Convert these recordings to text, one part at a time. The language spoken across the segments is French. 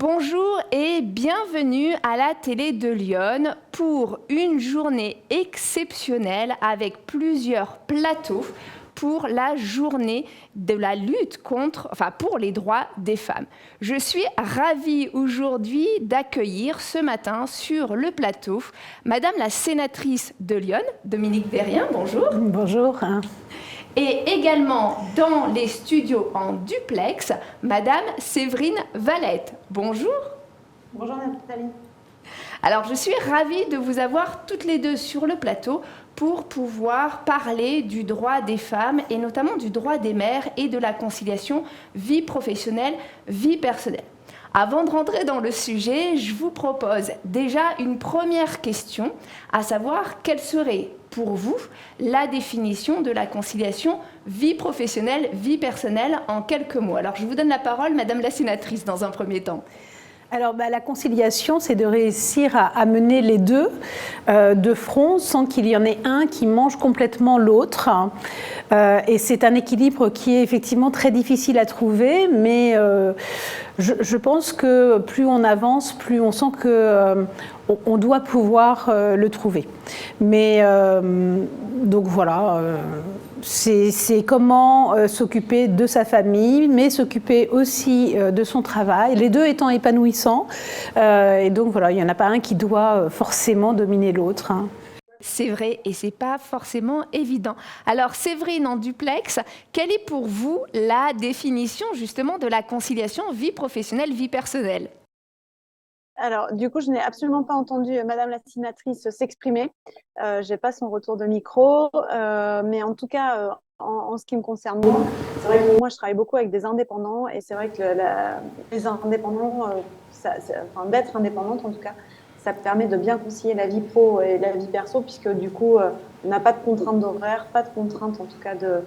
Bonjour et bienvenue à la télé de Lyon pour une journée exceptionnelle avec plusieurs plateaux pour la journée de la lutte pour les droits des femmes. Je suis ravie aujourd'hui d'accueillir ce matin sur le plateau Madame la sénatrice de Lyon, Dominique Vérien, bonjour. Bonjour. Et également dans les studios en duplex, Madame Séverine Valette. Bonjour. Bonjour Nathalie. Alors je suis ravie de vous avoir toutes les deux sur le plateau pour pouvoir parler du droit des femmes et notamment du droit des mères et de la conciliation vie professionnelle, vie personnelle. Avant de rentrer dans le sujet, je vous propose déjà une première question, à savoir quelle serait pour vous la définition de la conciliation vie professionnelle, vie personnelle en quelques mots. Alors je vous donne la parole, Madame la sénatrice, dans un premier temps. Alors la conciliation, c'est de réussir à mener les deux de front sans qu'il y en ait un qui mange complètement l'autre. Et c'est un équilibre qui est effectivement très difficile à trouver, mais je pense que plus on avance, plus on sent que on doit pouvoir le trouver. Mais donc voilà. C'est comment s'occuper de sa famille, mais s'occuper aussi de son travail, les deux étant épanouissants. Et donc voilà, il n'y en a pas un qui doit forcément dominer l'autre. C'est vrai, et c'est pas forcément évident. Alors, Séverine en duplex, quelle est pour vous la définition justement de la conciliation vie professionnelle, vie personnelle ? Alors, du coup, je n'ai absolument pas entendu Madame la sénatrice s'exprimer. Je n'ai pas son retour de micro, mais en tout cas, en ce qui me concerne moi, c'est vrai que moi, je travaille beaucoup avec des indépendants et c'est vrai que les indépendants, d'être indépendante en tout cas, ça permet de bien concilier la vie pro et la vie perso puisque du coup, on n'a pas de contraintes d'horaire, pas de contraintes en tout cas de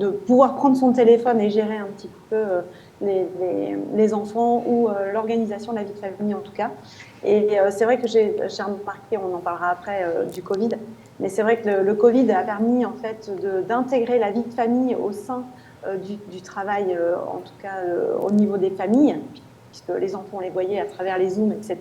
pouvoir prendre son téléphone et gérer un petit peu les enfants ou l'organisation de la vie de famille en tout cas. Et c'est vrai que j'ai remarqué, on en parlera après du Covid, mais c'est vrai que le Covid a permis en fait d'intégrer la vie de famille au sein du travail, en tout cas au niveau des familles, puisque les enfants on les voyait à travers les Zooms, etc.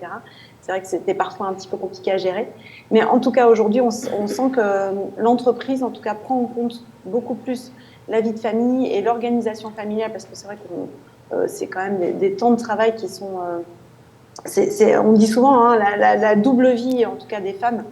C'est vrai que c'était parfois un petit peu compliqué à gérer. Mais en tout cas aujourd'hui, on sent que l'entreprise en tout cas prend en compte beaucoup plus la vie de famille et l'organisation familiale, parce que c'est vrai que c'est quand même des temps de travail qui sont... on dit souvent hein, la double vie, en tout cas des femmes,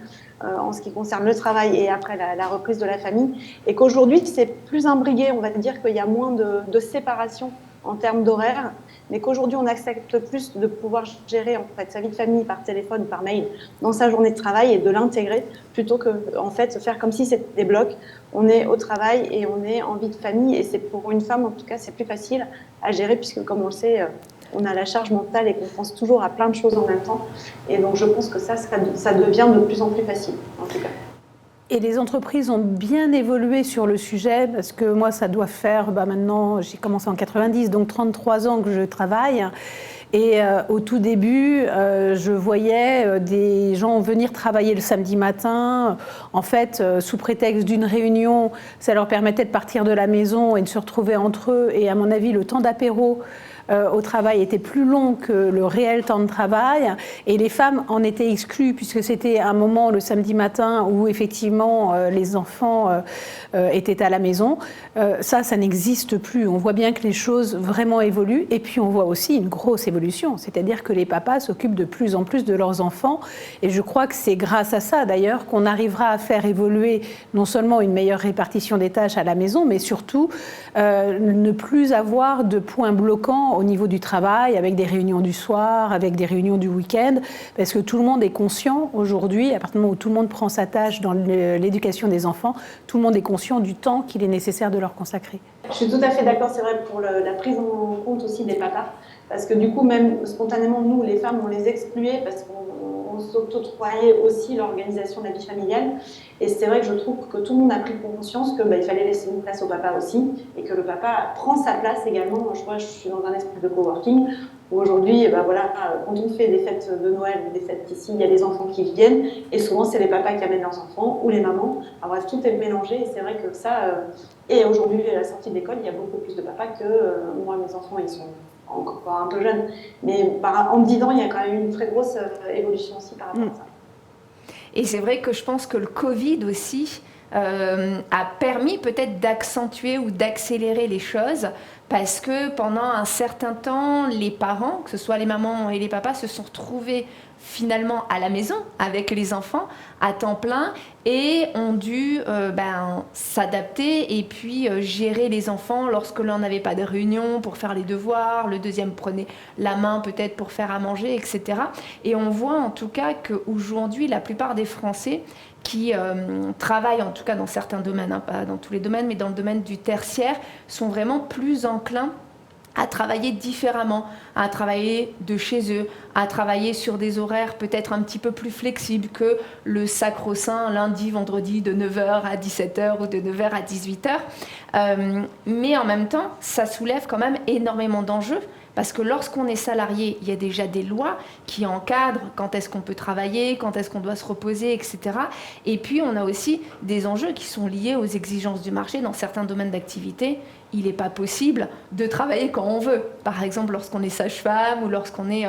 en ce qui concerne le travail et après la reprise de la famille, et qu'aujourd'hui, c'est plus imbriqué, on va dire qu'il y a moins de séparation en termes d'horaire, mais qu'aujourd'hui, on accepte plus de pouvoir gérer en fait, sa vie de famille par téléphone, par mail, dans sa journée de travail et de l'intégrer, plutôt que en fait, faire comme si c'était des blocs. On est au travail et on est en vie de famille, et c'est pour une femme, en tout cas, c'est plus facile à gérer, puisque comme on le sait, on a la charge mentale et qu'on pense toujours à plein de choses en même temps. Et donc, je pense que ça devient de plus en plus facile, en tout cas. Et les entreprises ont bien évolué sur le sujet, parce que moi, ça doit faire, maintenant, j'ai commencé en 90, donc 33 ans que je travaille. Et au tout début, je voyais des gens venir travailler le samedi matin. En fait, sous prétexte d'une réunion, ça leur permettait de partir de la maison et de se retrouver entre eux. Et à mon avis, le temps d'apéro au travail était plus long que le réel temps de travail, et les femmes en étaient exclues puisque c'était un moment le samedi matin où effectivement les enfants étaient à la maison. Ça n'existe plus. On voit bien que les choses vraiment évoluent, et puis on voit aussi une grosse évolution, c'est-à-dire que les papas s'occupent de plus en plus de leurs enfants, et je crois que c'est grâce à ça d'ailleurs qu'on arrivera à faire évoluer non seulement une meilleure répartition des tâches à la maison, mais surtout ne plus avoir de points bloquants au niveau du travail, avec des réunions du soir, avec des réunions du week-end, parce que tout le monde est conscient aujourd'hui, à partir du moment où tout le monde prend sa tâche dans l'éducation des enfants, tout le monde est conscient du temps qu'il est nécessaire de leur consacrer. Je suis tout à fait d'accord, c'est vrai, pour la prise en compte aussi des papas, parce que du coup, même spontanément, nous, les femmes, on les excluait parce qu'on s'octroyait aussi l'organisation de la vie familiale. Et c'est vrai que je trouve que tout le monde a pris conscience qu'il fallait laisser une place au papa aussi, et que le papa prend sa place également. Je suis dans un esprit de coworking où aujourd'hui, quand on fait des fêtes de Noël ou des fêtes ici, il y a des enfants qui viennent, et souvent c'est les papas qui amènent leurs enfants ou les mamans. Alors bref, tout est mélangé, et c'est vrai que ça... et aujourd'hui, à la sortie de l'école, il y a beaucoup plus de papas que moi, mes enfants, ils sont encore un peu jeune. Mais en 10 ans, il y a quand même une très grosse évolution aussi par rapport à ça. Et c'est vrai que je pense que le Covid aussi a permis peut-être d'accentuer ou d'accélérer les choses parce que pendant un certain temps, les parents, que ce soit les mamans et les papas, se sont retrouvés finalement à la maison avec les enfants à temps plein et ont dû s'adapter et puis gérer les enfants lorsque l'un n'avait pas de réunion pour faire les devoirs, le deuxième prenait la main peut-être pour faire à manger, etc. Et on voit en tout cas qu'aujourd'hui, la plupart des Français qui travaillent, en tout cas dans certains domaines, pas dans tous les domaines, mais dans le domaine du tertiaire, sont vraiment plus enclins à travailler différemment, à travailler de chez eux, à travailler sur des horaires peut-être un petit peu plus flexibles que le sacro-saint lundi, vendredi de 9h à 17h ou de 9h à 18h. Mais en même temps, ça soulève quand même énormément d'enjeux parce que lorsqu'on est salarié, il y a déjà des lois qui encadrent quand est-ce qu'on peut travailler, quand est-ce qu'on doit se reposer, etc. Et puis, on a aussi des enjeux qui sont liés aux exigences du marché. Dans certains domaines d'activité, il n'est pas possible de travailler quand on veut. Par exemple, lorsqu'on est sage-femme ou lorsqu'on est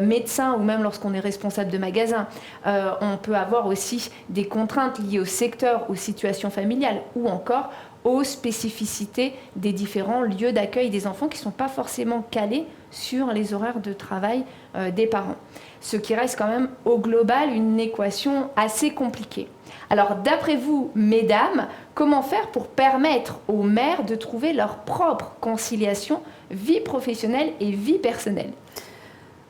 médecin ou même lorsqu'on est responsable de magasin. On peut avoir aussi des contraintes liées au secteur, aux situations familiales ou encore aux spécificités des différents lieux d'accueil des enfants qui ne sont pas forcément calés sur les horaires de travail des parents. Ce qui reste quand même au global une équation assez compliquée. Alors d'après vous, mesdames, comment faire pour permettre aux mères de trouver leur propre conciliation vie professionnelle et vie personnelle ?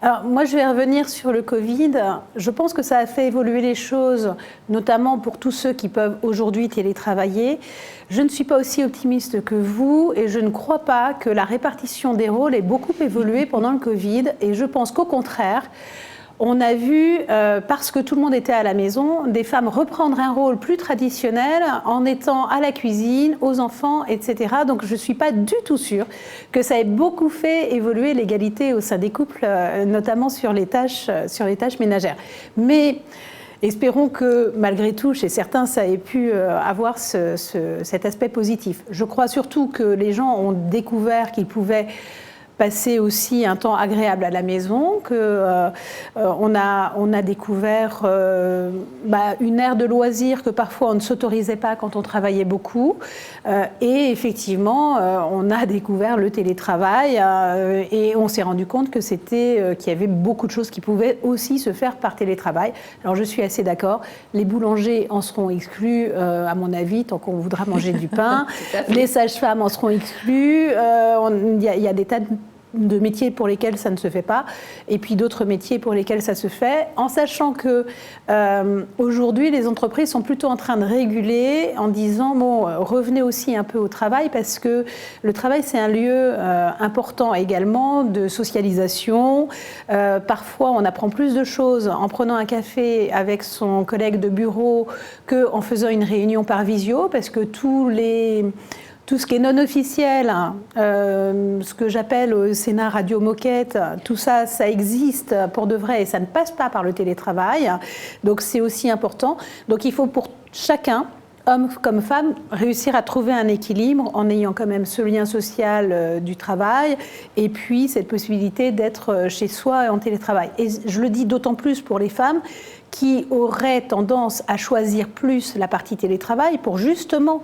Alors, moi, je vais revenir sur le Covid. Je pense que ça a fait évoluer les choses, notamment pour tous ceux qui peuvent aujourd'hui télétravailler. Je ne suis pas aussi optimiste que vous et je ne crois pas que la répartition des rôles ait beaucoup évolué pendant le Covid. Et je pense qu'au contraire, on a vu, parce que tout le monde était à la maison, des femmes reprendre un rôle plus traditionnel en étant à la cuisine, aux enfants, etc. Donc je ne suis pas du tout sûre que ça ait beaucoup fait évoluer l'égalité au sein des couples, notamment sur les tâches ménagères. Mais espérons que malgré tout, chez certains, ça ait pu avoir cet aspect positif. Je crois surtout que les gens ont découvert qu'ils pouvaient passer aussi un temps agréable à la maison, qu'on a découvert une ère de loisirs que parfois on ne s'autorisait pas quand on travaillait beaucoup. Et effectivement, on a découvert le télétravail et on s'est rendu compte que qu'il y avait beaucoup de choses qui pouvaient aussi se faire par télétravail. Alors je suis assez d'accord, les boulangers en seront exclus, à mon avis, tant qu'on voudra manger du pain. Les sages-femmes en seront exclues. Il y a des tas de métiers pour lesquels ça ne se fait pas, et puis d'autres métiers pour lesquels ça se fait, en sachant que aujourd'hui, les entreprises sont plutôt en train de réguler en disant, bon, revenez aussi un peu au travail, parce que le travail, c'est un lieu important également de socialisation. Parfois, on apprend plus de choses en prenant un café avec son collègue de bureau qu'en faisant une réunion par visio, parce que tout ce qui est non officiel, ce que j'appelle au Sénat radio moquette, tout ça, ça existe pour de vrai et ça ne passe pas par le télétravail. Donc c'est aussi important. Donc il faut pour chacun, homme comme femme, réussir à trouver un équilibre en ayant quand même ce lien social du travail et puis cette possibilité d'être chez soi et en télétravail. Et je le dis d'autant plus pour les femmes qui auraient tendance à choisir plus la partie télétravail pour justement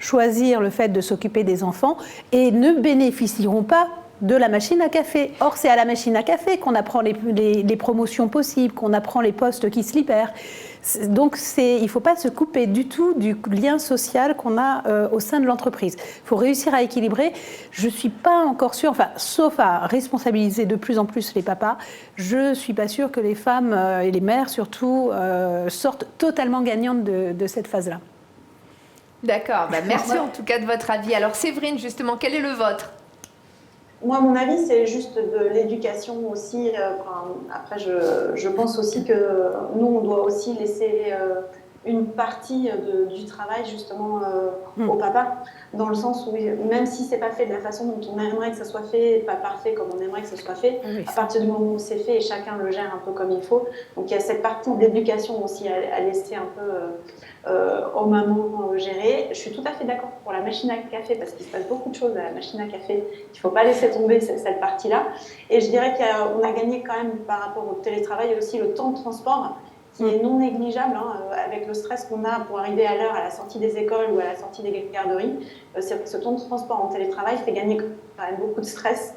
choisir le fait de s'occuper des enfants et ne bénéficieront pas de la machine à café. Or, c'est à la machine à café qu'on apprend les promotions possibles, qu'on apprend les postes qui se libèrent. Donc, il ne faut pas se couper du tout du lien social qu'on a au sein de l'entreprise. Il faut réussir à équilibrer. Je ne suis pas encore sûre, sauf à responsabiliser de plus en plus les papas, je ne suis pas sûre que les femmes et les mères surtout sortent totalement gagnantes de cette phase-là. D'accord, merci en tout cas de votre avis. Alors Séverine, justement, quel est le vôtre ? Moi, mon avis, c'est juste de l'éducation aussi. Après, je pense aussi que nous, on doit aussi laisser une partie du travail justement au papa, dans le sens où même si c'est pas fait de la façon dont on aimerait que ça soit fait, pas parfait comme on aimerait que ça soit fait, Oui. à partir du moment où c'est fait et chacun le gère un peu comme il faut. Donc il y a cette partie d'éducation aussi à laisser un peu aux mamans gérer. Je suis tout à fait d'accord pour la machine à café parce qu'il se passe beaucoup de choses à la machine à café. Il ne faut pas laisser tomber cette partie-là. Et je dirais qu'on a gagné quand même par rapport au télétravail aussi le temps de transport qui est non négligeable avec le stress qu'on a pour arriver à l'heure à la sortie des écoles ou à la sortie des garderies. Ce temps de transport en télétravail fait gagner quand même beaucoup de stress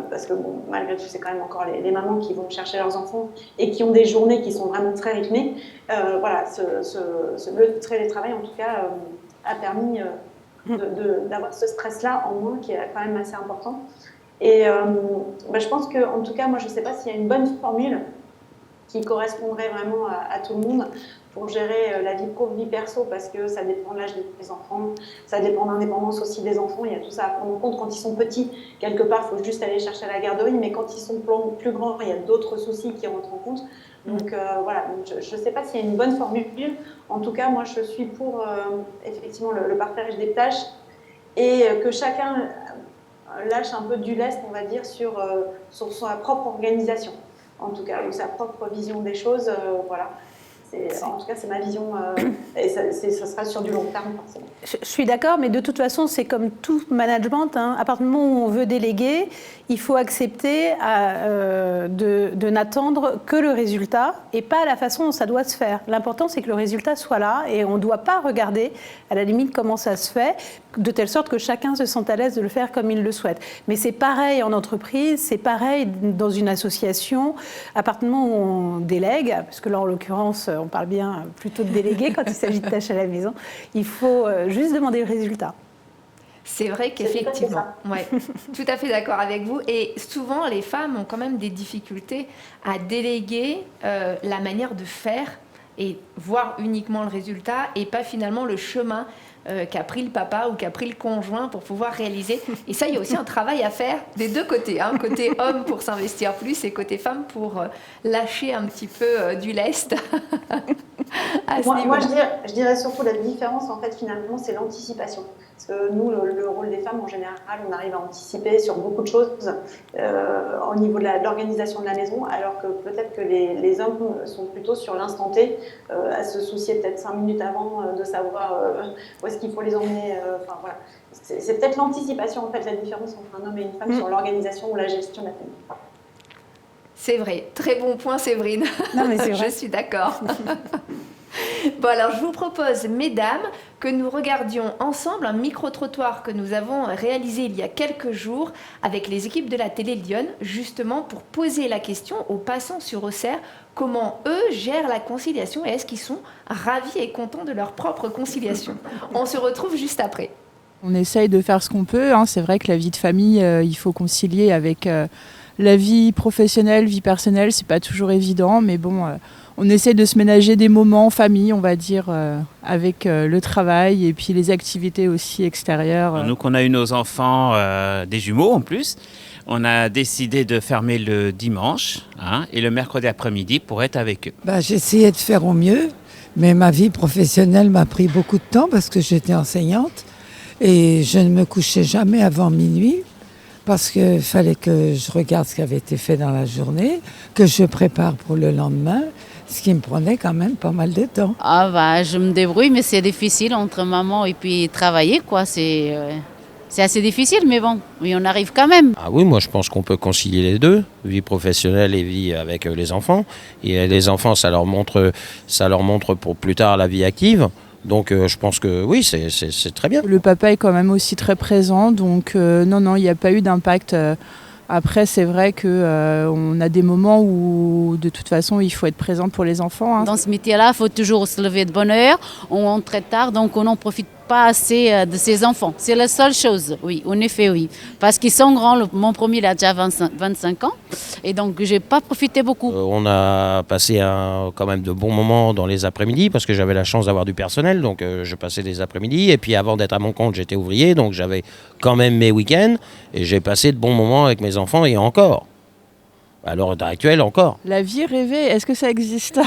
parce que bon, malgré tout, c'est quand même encore les mamans qui vont chercher leurs enfants et qui ont des journées qui sont vraiment très rythmées. Voilà, le télétravail, en tout cas, a permis d'avoir ce stress-là en moins qui est quand même assez important. Et je pense qu'en tout cas, moi, je ne sais pas s'il y a une bonne formule qui correspondrait vraiment à tout le monde pour gérer la vie pro, vie perso, parce que ça dépend de l'âge des enfants, ça dépend de l'indépendance aussi des enfants, il y a tout ça à prendre en compte. Quand ils sont petits, quelque part, il faut juste aller chercher à la garderie, mais quand ils sont plus grands, il y a d'autres soucis qui rentrent en compte. Donc voilà, je ne sais pas s'il y a une bonne formule. En tout cas, moi, je suis pour effectivement le partage des tâches et que chacun lâche un peu du lest, on va dire, sur sa propre organisation. En tout cas, ou sa propre vision des choses, voilà. En tout cas, c'est ma vision, et ça sera sur du long terme, forcément. Je suis d'accord, mais de toute façon, c'est comme tout management. À partir du moment où on veut déléguer, il faut accepter de n'attendre que le résultat et pas la façon dont ça doit se faire. L'important, c'est que le résultat soit là et on ne doit pas regarder, à la limite, comment ça se fait, de telle sorte que chacun se sente à l'aise de le faire comme il le souhaite. Mais c'est pareil en entreprise, c'est pareil dans une association. À partir du moment où on délègue, parce que là, en l'occurrence, on parle bien plutôt de déléguer quand il s'agit de tâches à la maison, il faut juste demander le résultat. C'est vrai qu'effectivement, ouais, tout à fait d'accord avec vous. Et souvent, les femmes ont quand même des difficultés à déléguer la manière de faire et voir uniquement le résultat et pas finalement le chemin qu'a pris le papa ou qu'a pris le conjoint pour pouvoir réaliser. Et ça, il y a aussi un travail à faire des deux côtés. Côté homme pour s'investir plus et côté femme pour lâcher un petit peu du lest. Moi, je dirais surtout la différence, en fait, finalement, c'est l'anticipation. Parce que nous, le rôle des femmes, en général, on arrive à anticiper sur beaucoup de choses au niveau de l'organisation de la maison, alors que peut-être que les hommes sont plutôt sur l'instant T, à se soucier peut-être 5 minutes avant de savoir où est-ce qu'il faut les emmener. Enfin, voilà. C'est peut-être l'anticipation, en fait, la différence entre un homme et une femme sur l'organisation ou la gestion de la famille. C'est vrai, très bon point Séverine. Non, mais c'est vrai. Je suis d'accord. Bon, alors je vous propose, mesdames, que nous regardions ensemble un micro-trottoir que nous avons réalisé il y a quelques jours avec les équipes de la télé Lyon, justement pour poser la question aux passants sur Auxerre, comment eux gèrent la conciliation et est-ce qu'ils sont ravis et contents de leur propre conciliation. On se retrouve juste après. On essaye de faire ce qu'on peut. C'est vrai que la vie de famille, il faut concilier avec la vie professionnelle, vie personnelle. C'est pas toujours évident, mais bon, on essaie de se ménager des moments en famille, on va dire, avec le travail et puis les activités aussi extérieures. Nous, qu'on a eu nos enfants, des jumeaux en plus, on a décidé de fermer le dimanche et le mercredi après-midi pour être avec eux. J'ai essayé de faire au mieux, mais ma vie professionnelle m'a pris beaucoup de temps parce que j'étais enseignante et je ne me couchais jamais avant minuit parce qu'il fallait que je regarde ce qui avait été fait dans la journée, que je prépare pour le lendemain, ce qui me prenait quand même pas mal de temps. Je me débrouille, mais c'est difficile entre maman et puis travailler, quoi. C'est assez difficile, mais bon, oui, on arrive quand même. Ah oui, moi je pense qu'on peut concilier les deux, vie professionnelle et vie avec les enfants. Et les enfants, ça leur montre pour plus tard la vie active. Donc je pense que oui, c'est très bien. Le papa est quand même aussi très présent, donc non, il n'y a pas eu d'impact. Après, c'est vrai qu'on a des moments où, de toute façon, il faut être présente pour les enfants. Dans ce métier-là, il faut toujours se lever de bonne heure. On rentre très tard, donc on n'en profite pas assez de ses enfants. C'est la seule chose, oui, en effet, oui. Parce qu'ils sont grands. Mon premier, il a déjà 25 ans. Et donc, je n'ai pas profité beaucoup. On a passé quand même de bons moments dans les après-midi, parce que j'avais la chance d'avoir du personnel. Donc, je passais des après-midi. Et puis, avant d'être à mon compte, j'étais ouvrier. Donc, j'avais quand même mes week-ends. Et j'ai passé de bons moments avec mes enfants et encore. À l'heure actuelle encore. La vie rêvée, est-ce que ça existe?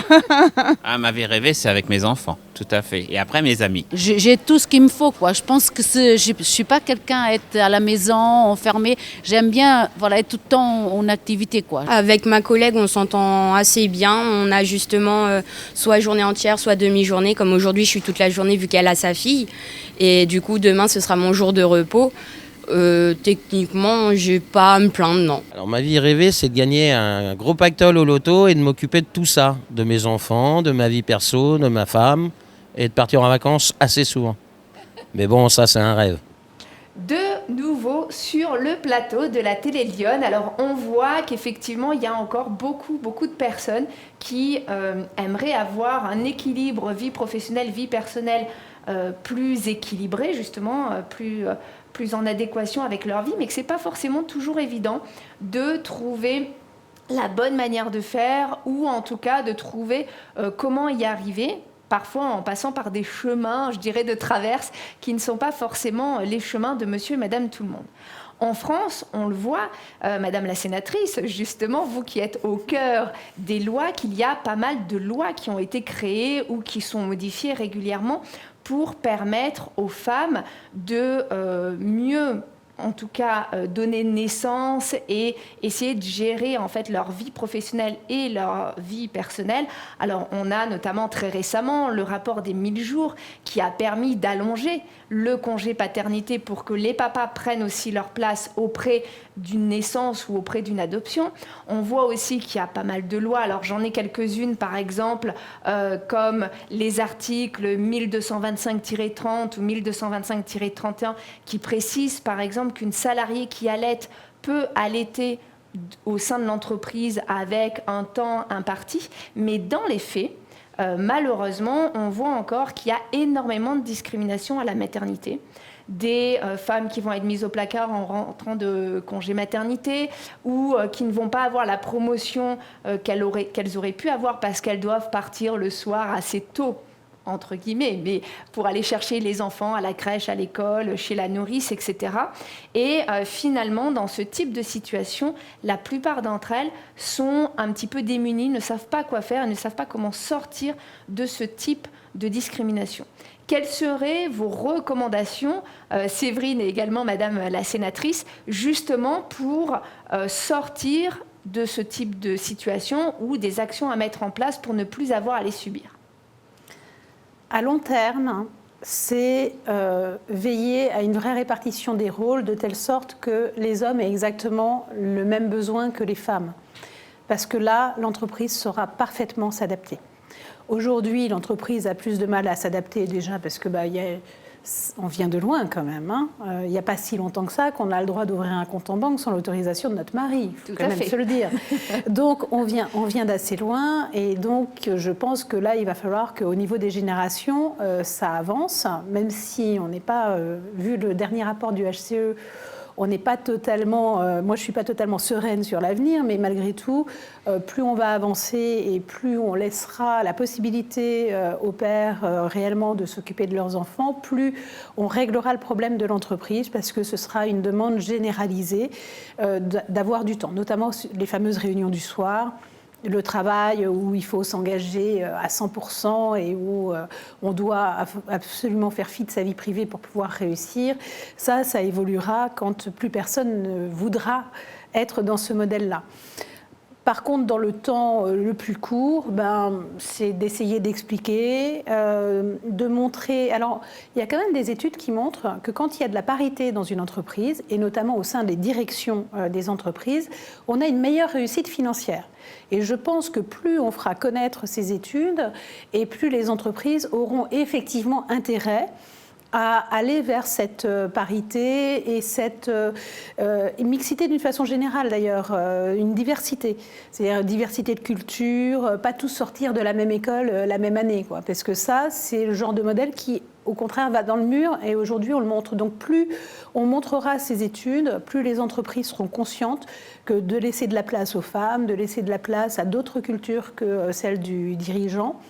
Ah, ma vie rêvée, c'est avec mes enfants, tout à fait. Et après, mes amis. J'ai tout ce qu'il me faut, quoi. Je pense que je ne suis pas quelqu'un à être à la maison, enfermé. J'aime bien être tout le temps en activité, quoi. Avec ma collègue, on s'entend assez bien. On a justement soit journée entière, soit demi-journée. Comme aujourd'hui, je suis toute la journée vu qu'elle a sa fille. Et du coup, demain, ce sera mon jour de repos. Techniquement, j'ai pas à me plaindre, non. Alors ma vie rêvée, c'est de gagner un gros pactole au loto et de m'occuper de tout ça, de mes enfants, de ma vie perso, de ma femme, et de partir en vacances assez souvent. Mais bon, ça c'est un rêve. De nouveau sur le plateau de la télé Lyon. Alors on voit qu'effectivement il y a encore beaucoup de personnes qui aimeraient avoir un équilibre vie professionnelle, vie personnelle plus équilibré, justement, plus en adéquation avec leur vie, mais que ce n'est pas forcément toujours évident de trouver la bonne manière de faire, ou en tout cas de trouver comment y arriver, parfois en passant par des chemins, je dirais, de traverse, qui ne sont pas forcément les chemins de monsieur et madame tout le monde. En France, on le voit, Madame la sénatrice, justement, vous qui êtes au cœur des lois, qu'il y a pas mal de lois qui ont été créées ou qui sont modifiées régulièrement pour permettre aux femmes de mieux, en tout cas, donner naissance et essayer de gérer en fait leur vie professionnelle et leur vie personnelle. Alors, on a notamment très récemment le rapport des 1000 jours qui a permis d'allonger le congé paternité pour que les papas prennent aussi leur place auprès d'une naissance ou auprès d'une adoption. On voit aussi qu'il y a pas mal de lois. Alors, j'en ai quelques-unes, par exemple, comme les articles 1225-30 ou 1225-31 qui précisent, par exemple, qu'une salariée qui allaite peut allaiter au sein de l'entreprise avec un temps imparti, mais dans les faits, malheureusement, on voit encore qu'il y a énormément de discrimination à la maternité. Des femmes qui vont être mises au placard en rentrant de congé maternité ou qui ne vont pas avoir la promotion qu'elles auraient pu avoir parce qu'elles doivent partir le soir assez tôt, entre guillemets, mais pour aller chercher les enfants à la crèche, à l'école, chez la nourrice, etc. Et finalement, dans ce type de situation, la plupart d'entre elles sont un petit peu démunies, ne savent pas quoi faire, ne savent pas comment sortir de ce type de discrimination. Quelles seraient vos recommandations, Séverine et également Madame la sénatrice, justement pour sortir de ce type de situation ou des actions à mettre en place pour ne plus avoir à les subir ? À long terme, c'est veiller à une vraie répartition des rôles de telle sorte que les hommes aient exactement le même besoin que les femmes. Parce que là, l'entreprise saura parfaitement s'adapter. Aujourd'hui, l'entreprise a plus de mal à s'adapter déjà parce que on vient de loin quand même. Hein. Il n'y a pas si longtemps que ça qu'on a le droit d'ouvrir un compte en banque sans l'autorisation de notre mari. Il faut quand même se le dire. Donc on vient d'assez loin et donc je pense que là il va falloir qu'au niveau des générations ça avance, même si on n'est pas vu le dernier rapport du HCE. On n'est pas totalement, moi je ne suis pas totalement sereine sur l'avenir, mais malgré tout, plus on va avancer et plus on laissera la possibilité aux pères réellement de s'occuper de leurs enfants, plus on réglera le problème de l'entreprise parce que ce sera une demande généralisée d'avoir du temps, notamment les fameuses réunions du soir. Le travail où il faut s'engager à 100% et où on doit absolument faire fi de sa vie privée pour pouvoir réussir, ça évoluera quand plus personne ne voudra être dans ce modèle-là. Par contre, dans le temps le plus court, c'est d'essayer d'expliquer, de montrer... Alors, il y a quand même des études qui montrent que quand il y a de la parité dans une entreprise, et notamment au sein des directions des entreprises, on a une meilleure réussite financière. Et je pense que plus on fera connaître ces études, et plus les entreprises auront effectivement intérêt à aller vers cette parité et cette mixité d'une façon générale d'ailleurs, une diversité. C'est-à-dire une diversité de culture, pas tous sortir de la même école la même année, quoi. Parce que ça, c'est le genre de modèle qui, au contraire, va dans le mur et aujourd'hui, on le montre. Donc plus on montrera ces études, plus les entreprises seront conscientes que de laisser de la place aux femmes, de laisser de la place à d'autres cultures que celle du dirigeant,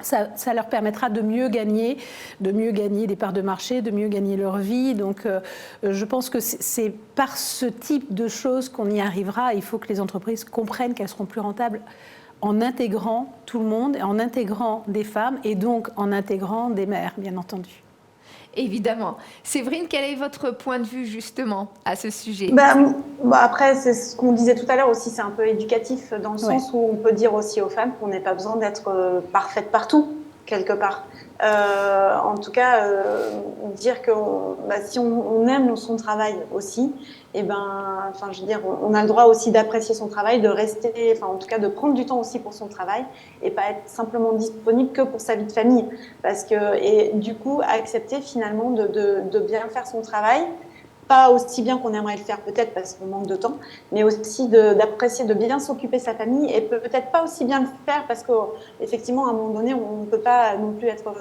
ça leur permettra de mieux gagner des parts de marché, de mieux gagner leur vie. Donc, je pense que c'est par ce type de choses qu'on y arrivera. Il faut que les entreprises comprennent qu'elles seront plus rentables en intégrant tout le monde, en intégrant des femmes et donc en intégrant des mères, bien entendu. Évidemment. Séverine, quel est votre point de vue justement à ce sujet? Après, c'est ce qu'on disait tout à l'heure aussi, c'est un peu éducatif dans le sens où on peut dire aussi aux femmes qu'on n'a pas besoin d'être parfaite partout, quelque part. En tout cas, dire que si on aime son travail aussi, je veux dire, on a le droit aussi d'apprécier son travail, de rester, en tout cas de prendre du temps aussi pour son travail et pas être simplement disponible que pour sa vie de famille. Et du coup, accepter finalement de bien faire son travail, pas aussi bien qu'on aimerait le faire peut-être parce qu'on manque de temps, mais aussi d'apprécier de bien s'occuper de sa famille et peut-être pas aussi bien le faire parce qu'effectivement, à un moment donné, on ne peut pas non plus être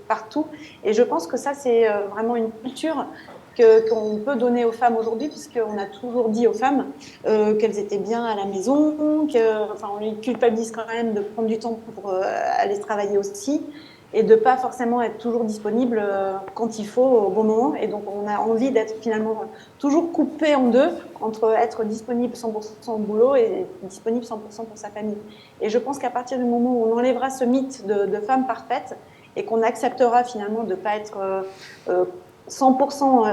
partout. Et je pense que ça, c'est vraiment une culture qu'on peut donner aux femmes aujourd'hui, puisqu'on a toujours dit aux femmes qu'elles étaient bien à la maison, on les culpabilise quand même de prendre du temps pour aller travailler aussi, et de ne pas forcément être toujours disponible quand il faut, au bon moment. Et donc, on a envie d'être finalement toujours coupé en deux entre être disponible 100% au boulot et disponible 100% pour sa famille. Et je pense qu'à partir du moment où on enlèvera ce mythe de femme parfaite et qu'on acceptera finalement de ne pas être 100%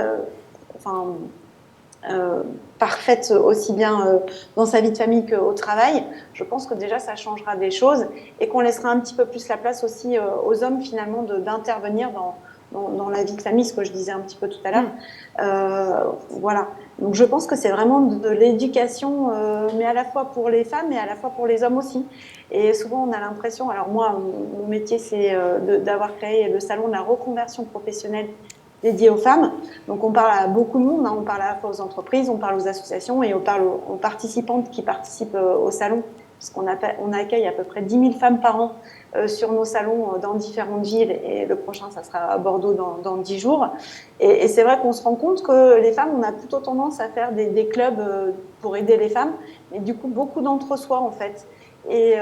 parfaite aussi bien dans sa vie de famille qu'au travail, je pense que déjà ça changera des choses et qu'on laissera un petit peu plus la place aussi aux hommes finalement d'intervenir dans la vie de famille, ce que je disais un petit peu tout à l'heure. Voilà. Donc je pense que c'est vraiment de l'éducation, mais à la fois pour les femmes et à la fois pour les hommes aussi. Et souvent on a l'impression, alors moi mon métier c'est d'avoir créé le salon de la reconversion professionnelle dédié aux femmes. Donc on parle à beaucoup de monde, on parle à la fois aux entreprises, on parle aux associations et on parle aux participantes qui participent au salon, puisqu'on accueille à peu près 10 000 femmes par an sur nos salons dans différentes villes, et le prochain ça sera à Bordeaux dans 10 jours. Et c'est vrai qu'on se rend compte que les femmes, on a plutôt tendance à faire des clubs pour aider les femmes, mais du coup beaucoup d'entre-soi en fait. Et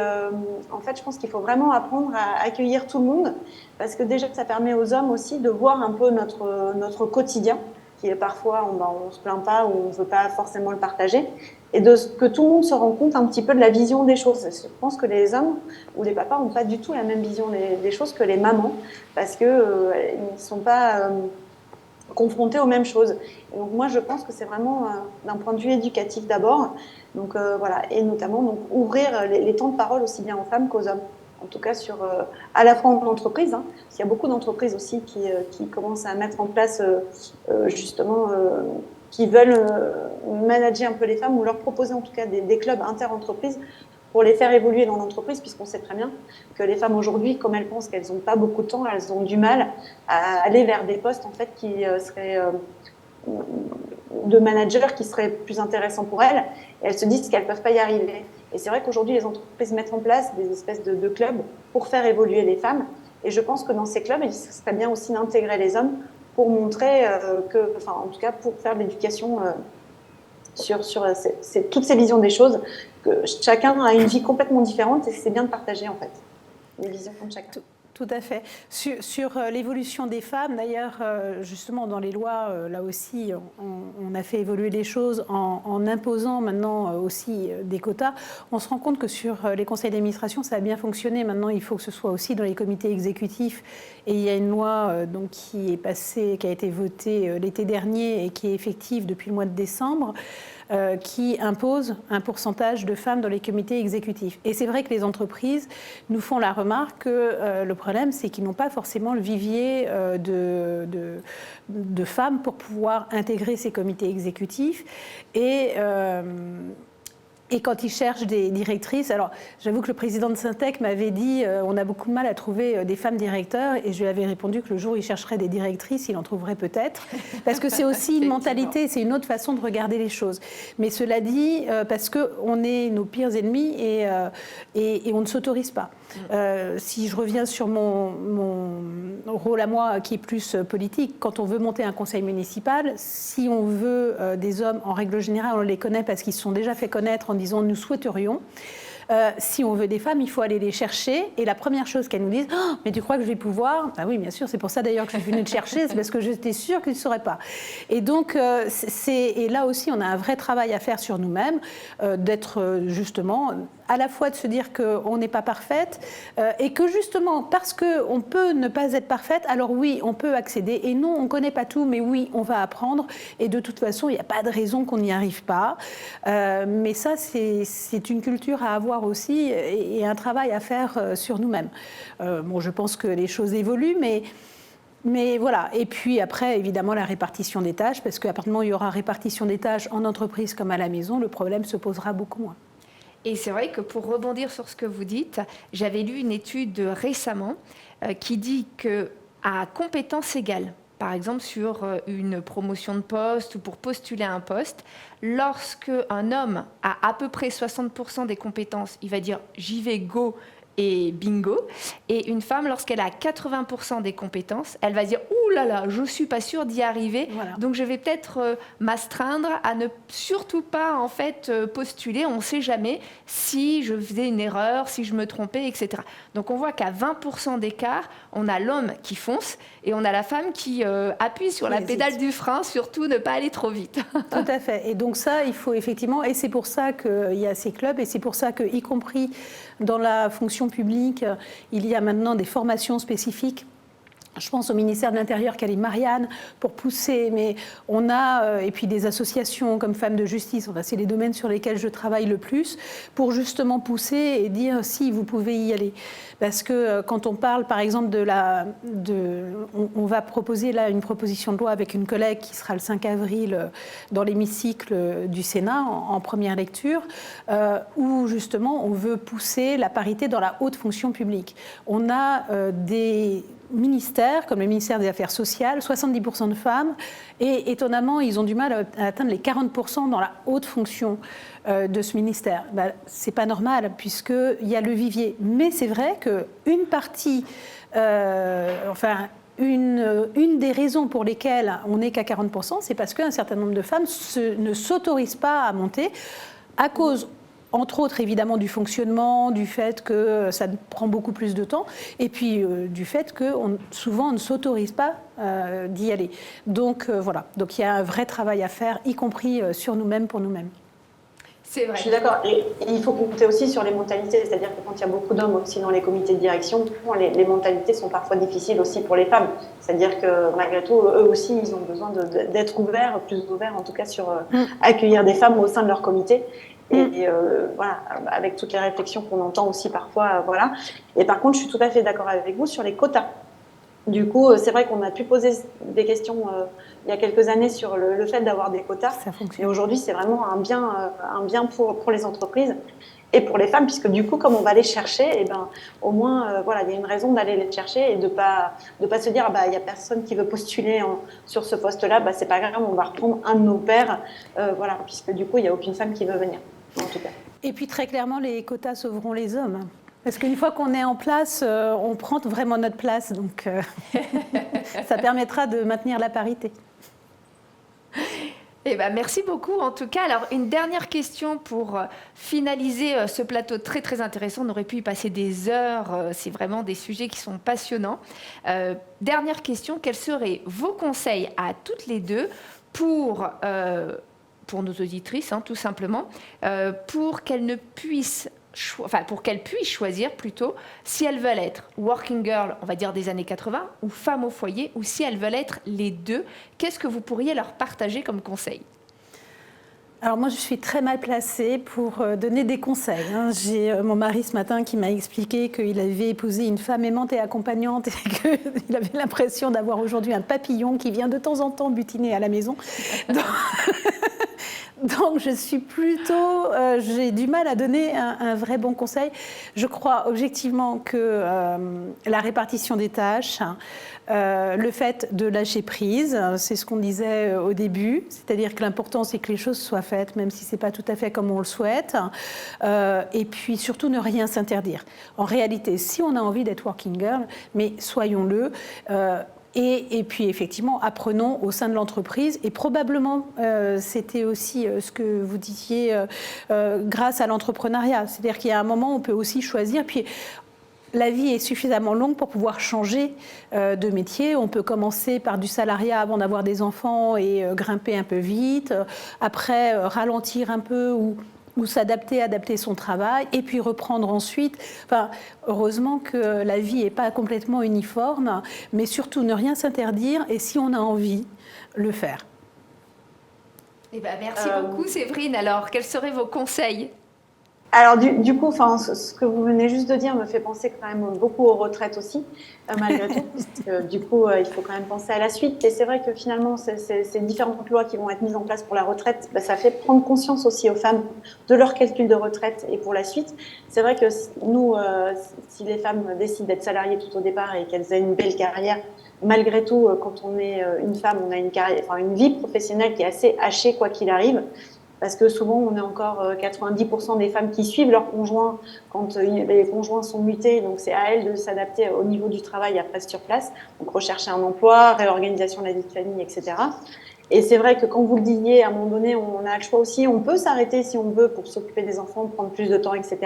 en fait, je pense qu'il faut vraiment apprendre à accueillir tout le monde, parce que déjà, ça permet aux hommes aussi de voir un peu notre quotidien, qui est parfois, on se plaint pas ou on veut pas forcément le partager, et que tout le monde se rend compte un petit peu de la vision des choses. Je pense que les hommes ou les papas n'ont pas du tout la même vision des choses que les mamans, parce qu'ils ne sont pas confrontés aux mêmes choses. Et donc moi, je pense que c'est vraiment d'un point de vue éducatif d'abord. Donc voilà, et notamment donc ouvrir les temps de parole aussi bien aux femmes qu'aux hommes. En tout cas à la fois en entreprise, parce qu'il y a beaucoup d'entreprises aussi qui commencent à mettre en place justement qui veulent manager un peu les femmes, ou leur proposer en tout cas des clubs inter-entreprises pour les faire évoluer dans l'entreprise, puisqu'on sait très bien que les femmes aujourd'hui, comme elles pensent qu'elles n'ont pas beaucoup de temps, elles ont du mal à aller vers des postes en fait qui seraient de managers qui seraient plus intéressants pour elles, et elles se disent qu'elles ne peuvent pas y arriver. Et c'est vrai qu'aujourd'hui, les entreprises mettent en place des espèces de clubs pour faire évoluer les femmes, et je pense que dans ces clubs, il serait bien aussi d'intégrer les hommes pour montrer en tout cas pour faire de l'éducation sur toutes ces visions des choses, que chacun a une vie complètement différente, et c'est bien de partager en fait les visions de chacun. Tout à fait. Sur l'évolution des femmes, d'ailleurs, justement, dans les lois, là aussi, on a fait évoluer les choses en imposant maintenant aussi des quotas. On se rend compte que sur les conseils d'administration, ça a bien fonctionné. Maintenant, il faut que ce soit aussi dans les comités exécutifs. Et il y a une loi qui a été votée l'été dernier et qui est effective depuis le mois de décembre, qui impose un pourcentage de femmes dans les comités exécutifs. Et c'est vrai que les entreprises nous font la remarque que le problème, c'est qu'ils n'ont pas forcément le vivier de femmes pour pouvoir intégrer ces comités exécutifs. Et quand ils cherchent des directrices, alors j'avoue que le président de Syntec m'avait dit on a beaucoup de mal à trouver des femmes directeurs, et je lui avais répondu que le jour où il chercherait des directrices, il en trouverait peut-être, parce que c'est aussi une mentalité, c'est une autre façon de regarder les choses. Mais cela dit, parce qu'on est nos pires ennemis et on ne s'autorise pas. Si je reviens sur mon rôle à moi, qui est plus politique, quand on veut monter un conseil municipal, si on veut des hommes, en règle générale, on les connaît parce qu'ils se sont déjà fait connaître en disant nous souhaiterions. Si on veut des femmes, il faut aller les chercher. Et la première chose qu'elles nous disent, oh, mais tu crois que je vais pouvoir ? Ah oui, bien sûr, c'est pour ça d'ailleurs que je suis venue te chercher, c'est parce que j'étais sûre que tu ne saurais pas. Et donc, et là aussi, on a un vrai travail à faire sur nous-mêmes, d'être justement, à la fois de se dire qu'on n'est pas parfaite, et que justement, parce qu'on peut ne pas être parfaite, alors oui, on peut accéder. Et non, on ne connaît pas tout, mais oui, on va apprendre. Et de toute façon, il n'y a pas de raison qu'on n'y arrive pas. Mais ça, c'est une culture à avoir aussi et un travail à faire sur nous-mêmes. Bon, je pense que les choses évoluent, mais voilà. Et puis après, évidemment, la répartition des tâches, parce qu'à partir du moment où il y aura répartition des tâches en entreprise comme à la maison, le problème se posera beaucoup moins. Et c'est vrai que pour rebondir sur ce que vous dites, j'avais lu une étude récemment qui dit qu'à compétences égales, par exemple sur une promotion de poste ou pour postuler à un poste, lorsque un homme a à peu près 60% des compétences, il va dire « j'y vais, go » et bingo. Et une femme, lorsqu'elle a 80% des compétences, elle va dire « ouh là là, je ne suis pas sûre d'y arriver, voilà. Donc je vais peut-être m'astreindre à ne surtout pas en fait postuler, on ne sait jamais si je faisais une erreur, si je me trompais, etc. » Donc on voit qu'à 20% d'écart, on a l'homme qui fonce et on a la femme qui appuie sur la pédale du frein, surtout ne pas aller trop vite. Tout à fait. Et donc ça, il faut effectivement, et c'est pour ça qu'il y a ces clubs, et c'est pour ça que, y compris dans la fonction publique, il y a maintenant des formations spécifiques. Je pense au ministère de l'Intérieur, qu'elle est Marianne, pour pousser, mais on a, et puis des associations comme Femmes de Justice, enfin, c'est les domaines sur lesquels je travaille le plus, pour justement pousser et dire si vous pouvez y aller. Parce que quand on parle, par exemple, on va proposer là une proposition de loi avec une collègue qui sera le 5 avril dans l'hémicycle du Sénat, en première lecture, où justement on veut pousser la parité dans la haute fonction publique. On a des ministères, comme le ministère des Affaires sociales, 70% de femmes, et étonnamment, ils ont du mal à atteindre les 40% dans la haute fonction de ce ministère. Ben, c'est pas normal, puisqu'il y a le vivier. Mais c'est vrai qu'une partie, une des raisons pour lesquelles on n'est qu'à 40%, c'est parce qu'un certain nombre de femmes ne s'autorisent pas à monter à cause, entre autres, évidemment, du fonctionnement, du fait que ça prend beaucoup plus de temps, et puis du fait que souvent on ne s'autorise pas d'y aller. Donc voilà, donc il y a un vrai travail à faire, y compris sur nous-mêmes, pour nous-mêmes. C'est vrai. Je suis d'accord. Et il faut compter aussi sur les mentalités, c'est-à-dire que quand il y a beaucoup d'hommes aussi dans les comités de direction, les mentalités sont parfois difficiles aussi pour les femmes. C'est-à-dire que malgré tout, eux aussi, ils ont besoin d'être ouverts, plus ouverts en tout cas sur accueillir des femmes au sein de leur comité. Et voilà, avec toutes les réflexions qu'on entend aussi parfois, voilà. Et par contre, je suis tout à fait d'accord avec vous sur les quotas. Du coup, c'est vrai qu'on a pu poser des questions il y a quelques années sur le fait d'avoir des quotas. Ça fonctionne. Et aujourd'hui, c'est vraiment un bien pour les entreprises et pour les femmes, puisque du coup, comme on va les chercher, et ben, au moins, voilà, il y a une raison d'aller les chercher et de pas se dire, il y a personne qui veut postuler sur ce poste-là, c'est pas grave, on va reprendre un de nos pairs, voilà, puisque du coup, il n'y a aucune femme qui veut venir, en tout cas. Et puis très clairement, les quotas sauveront les hommes. Parce qu'une fois qu'on est en place, on prend vraiment notre place, donc ça permettra de maintenir la parité. Eh ben, merci beaucoup en tout cas. Alors une dernière question pour finaliser ce plateau très très intéressant. On aurait pu y passer des heures, c'est vraiment des sujets qui sont passionnants. Dernière question, quels seraient vos conseils à toutes les deux pour nos auditrices, tout simplement, pour qu'elles puissent choisir plutôt si elles veulent être working girl, on va dire des années 80, ou femme au foyer, ou si elles veulent être les deux. Qu'est-ce que vous pourriez leur partager comme conseil ? Alors moi, je suis très mal placée pour donner des conseils. J'ai mon mari ce matin qui m'a expliqué qu'il avait épousé une femme aimante et accompagnante et qu'il avait l'impression d'avoir aujourd'hui un papillon qui vient de temps en temps butiner à la maison. Donc je suis plutôt, j'ai du mal à donner un vrai bon conseil. Je crois objectivement que la répartition des tâches, le fait de lâcher prise, c'est ce qu'on disait au début, c'est-à-dire que l'important c'est que les choses soient faites, même si c'est pas tout à fait comme on le souhaite, et puis surtout ne rien s'interdire. En réalité, si on a envie d'être working girl, mais soyons-le, Et puis effectivement, apprenons au sein de l'entreprise. Et probablement, c'était aussi ce que vous disiez grâce à l'entrepreneuriat. C'est-à-dire qu'il y a un moment où on peut aussi choisir. Puis la vie est suffisamment longue pour pouvoir changer de métier. On peut commencer par du salariat avant d'avoir des enfants et grimper un peu vite. Après, ralentir un peu ou s'adapter, adapter son travail, et puis reprendre ensuite. Enfin, heureusement que la vie n'est pas complètement uniforme, mais surtout ne rien s'interdire, et si on a envie, le faire. Eh ben, merci beaucoup Séverine. Alors, quels seraient vos conseils ? Alors du coup, ce que vous venez juste de dire me fait penser quand même beaucoup aux retraites aussi, malgré tout, parce que du coup, il faut quand même penser à la suite. Et c'est vrai que finalement, ces différentes lois qui vont être mises en place pour la retraite, ça fait prendre conscience aussi aux femmes de leur calcul de retraite et pour la suite. C'est vrai que nous, si les femmes décident d'être salariées tout au départ et qu'elles aient une belle carrière, malgré tout, quand on est une femme, on a une carrière, une vie professionnelle qui est assez hachée quoi qu'il arrive. Parce que souvent, on est encore 90% des femmes qui suivent leurs conjoints quand les conjoints sont mutés. Donc, c'est à elles de s'adapter au niveau du travail après sur place. Donc, rechercher un emploi, réorganisation de la vie de famille, etc. Et c'est vrai que quand vous le disiez, à un moment donné, on a le choix aussi. On peut s'arrêter si on veut pour s'occuper des enfants, prendre plus de temps, etc.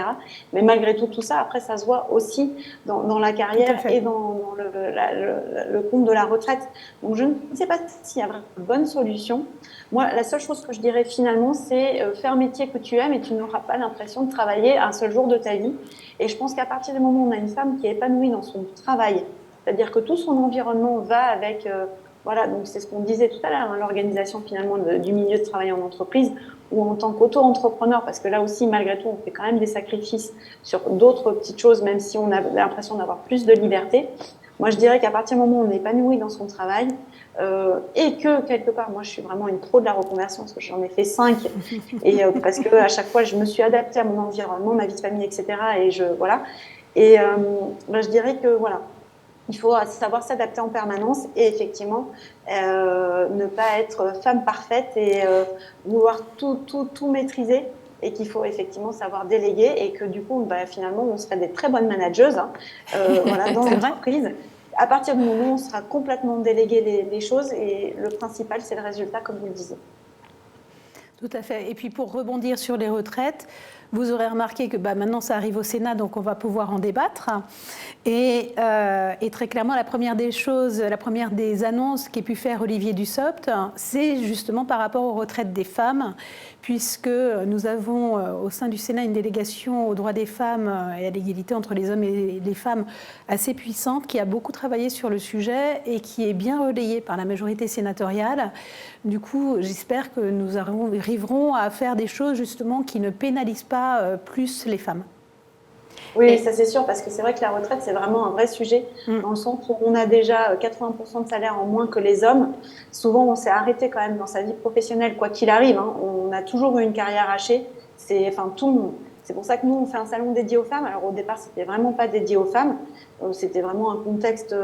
Mais malgré tout ça, après, ça se voit aussi dans la carrière et dans le compte de la retraite. Donc, je ne sais pas s'il y a vraiment une bonne solution. Moi, la seule chose que je dirais finalement, c'est faire un métier que tu aimes et tu n'auras pas l'impression de travailler un seul jour de ta vie. Et je pense qu'à partir du moment où on a une femme qui est épanouie dans son travail, c'est-à-dire que tout son environnement va avec... Voilà, donc c'est ce qu'on disait tout à l'heure, l'organisation finalement du milieu de travail en entreprise ou en tant qu'auto-entrepreneur, parce que là aussi, malgré tout, on fait quand même des sacrifices sur d'autres petites choses, même si on a l'impression d'avoir plus de liberté. Moi, je dirais qu'à partir du moment où on est épanoui dans son travail et que, quelque part, moi, je suis vraiment une pro de la reconversion, parce que j'en ai fait 5, et parce que à chaque fois, je me suis adaptée à mon environnement, ma vie de famille, etc. Et je dirais que, voilà, il faut savoir s'adapter en permanence et effectivement ne pas être femme parfaite et vouloir tout maîtriser et qu'il faut effectivement savoir déléguer et que du coup, finalement, on serait des très bonnes manageuses dans l'entreprise. À partir du moment où on sera complètement délégué les choses et le principal, c'est le résultat, comme vous le disiez. Tout à fait. Et puis pour rebondir sur les retraites, vous aurez remarqué que maintenant ça arrive au Sénat, donc on va pouvoir en débattre. Et très clairement, la première des annonces qu'ait pu faire Olivier Dussopt, c'est justement par rapport aux retraites des femmes, puisque nous avons au sein du Sénat une délégation aux droits des femmes et à l'égalité entre les hommes et les femmes assez puissante, qui a beaucoup travaillé sur le sujet et qui est bien relayée par la majorité sénatoriale. Du coup, j'espère que nous arriverons à faire des choses justement qui ne pénalisent pas plus les femmes. Oui, ça c'est sûr, parce que c'est vrai que la retraite, c'est vraiment un vrai sujet, dans le sens où on a déjà 80% de salaire en moins que les hommes. Souvent, on s'est arrêté quand même dans sa vie professionnelle, quoi qu'il arrive. On a toujours eu une carrière hachée. Tout le monde. C'est pour ça que nous, on fait un salon dédié aux femmes. Alors au départ, c'était vraiment pas dédié aux femmes. C'était vraiment un contexte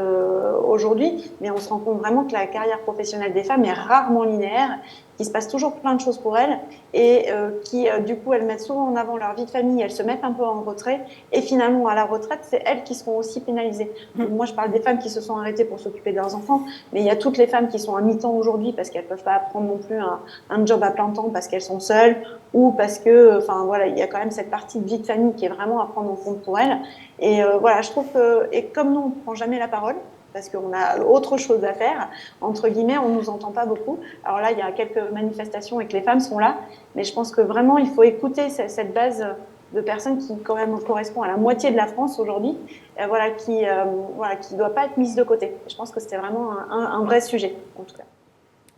aujourd'hui. Mais on se rend compte vraiment que la carrière professionnelle des femmes est rarement linéaire, qu'il se passe toujours plein de choses pour elles et qui, du coup, elles mettent souvent en avant leur vie de famille, elles se mettent un peu en retrait et finalement, à la retraite, c'est elles qui seront aussi pénalisées. Donc, moi, je parle des femmes qui se sont arrêtées pour s'occuper de leurs enfants, mais il y a toutes les femmes qui sont à mi-temps aujourd'hui parce qu'elles ne peuvent pas prendre non plus un job à plein temps parce qu'elles sont seules ou parce que, il y a quand même cette partie de vie de famille qui est vraiment à prendre en compte pour elles. Et je trouve que, et comme nous, on ne prend jamais la parole, parce qu'on a autre chose à faire, entre guillemets, on ne nous entend pas beaucoup. Alors là, il y a quelques manifestations et que les femmes sont là, mais je pense que vraiment, il faut écouter cette base de personnes qui quand même correspond à la moitié de la France aujourd'hui, qui ne doit pas être mise de côté. Je pense que c'était vraiment un vrai sujet, en tout cas.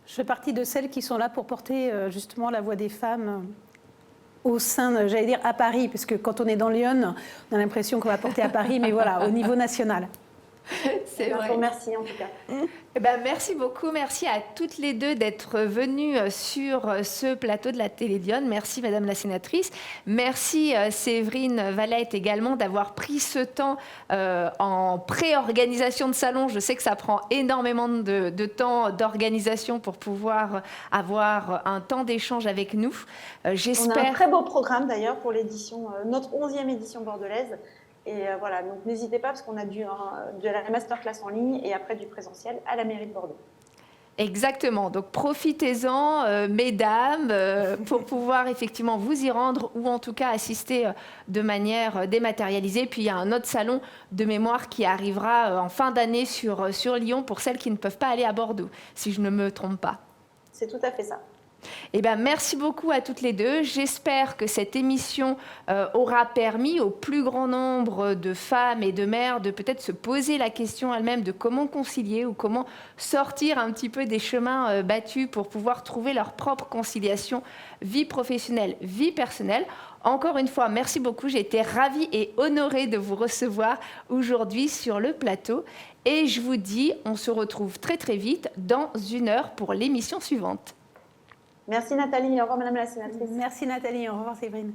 Je fais partie de celles qui sont là pour porter justement la voix des femmes au sein, j'allais dire à Paris, parce que quand on est dans Lyon, on a l'impression qu'on va porter à Paris, mais voilà, au niveau national. C'est vrai. Merci en tout cas. Merci beaucoup. Merci à toutes les deux d'être venues sur ce plateau de la Télédion. Merci Madame la Sénatrice. Merci Séverine Valette également d'avoir pris ce temps en pré-organisation de salon. Je sais que ça prend énormément de temps d'organisation pour pouvoir avoir un temps d'échange avec nous. On a un très beau programme d'ailleurs pour l'édition, notre 11e édition bordelaise. Et voilà, donc n'hésitez pas parce qu'on a de la masterclass en ligne et après du présentiel à la mairie de Bordeaux. Exactement, donc profitez-en, mesdames, pour pouvoir effectivement vous y rendre ou en tout cas assister de manière dématérialisée. Puis il y a un autre salon de mémoire qui arrivera en fin d'année sur Lyon pour celles qui ne peuvent pas aller à Bordeaux, si je ne me trompe pas. C'est tout à fait ça. Eh bien, merci beaucoup à toutes les deux. J'espère que cette émission aura permis au plus grand nombre de femmes et de mères de peut-être se poser la question elles-mêmes de comment concilier ou comment sortir un petit peu des chemins battus pour pouvoir trouver leur propre conciliation vie professionnelle, vie personnelle. Encore une fois, merci beaucoup. J'ai été ravie et honorée de vous recevoir aujourd'hui sur le plateau. Et je vous dis, on se retrouve très très vite dans 1 heure pour l'émission suivante. Merci Nathalie, au revoir Madame la Sénatrice. Merci Nathalie, au revoir Séverine.